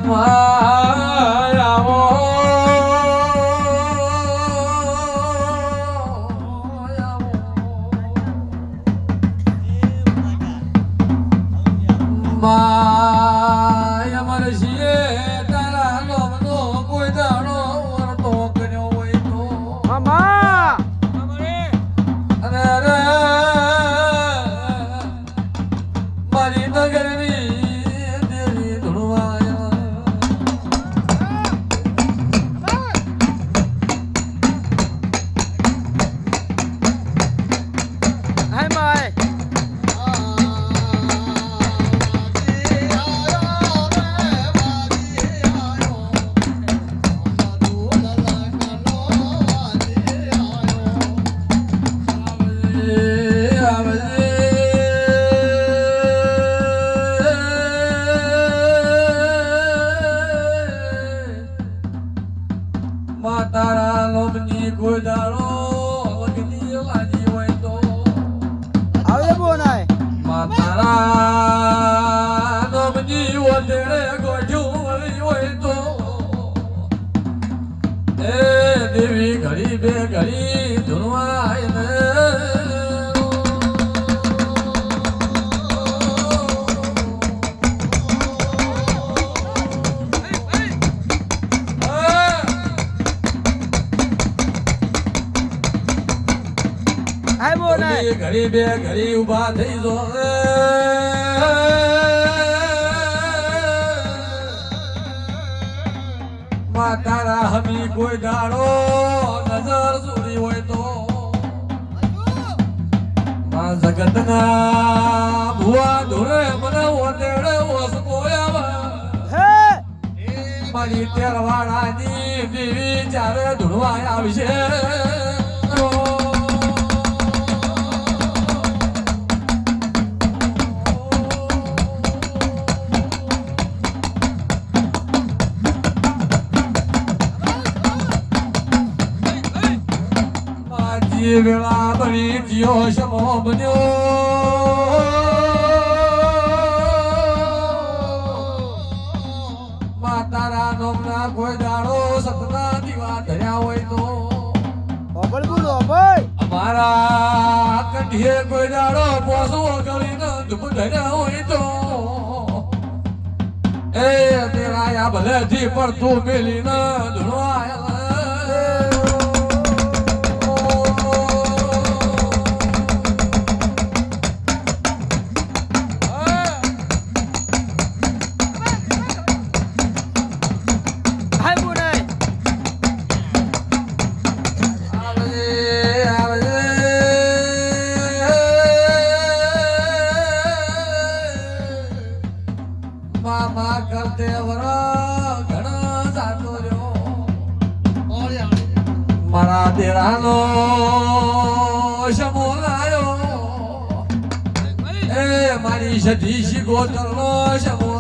માયાવો my અમર છીએ તારા લોમનો કોઈ દાડો વર્તો કર્યો હોય તો મામા અને રે મારી નગરની દેવી ધૂળવાયા હાય માય તારા લોમની કોઈ દાડો લગની લાજી હોય તો આવે બોનાય તારા લોમની ઓજળે ગોજું વળી હોય તો એ દેવી ઘડી બે ઘડી ધૂળવાય ને હાય બોનાય ઘડી બે ઘડી ઉભા થઈ જો તારા હમી કોઈ દાડો નજર સુરી હોય તો જગતના ભુવા ધોરે મને ઓટેડે ઓસકો હે મારી તેરવાડાની દેવી ચારે ધૂળવા આવશે વેળા બની જીઓ શમો બન્યો તારા નોમના કોઈ દાડો સતના દીવા ધર્યા હોય તો ઓબળ બોલો ભાઈ અમારા કંઠીએ કોઈ દાડો પોસો કરીને ધૂપ ધર્યા હોય તો એ તેરા યા ભલેથી પડતું મેલીને ધૂળવાયા મામા કરતે વરા ઘણા સાચો રહ્યો મારા દેરાનો શમો લાયો એ મારી સધી શિગોતરનો શમો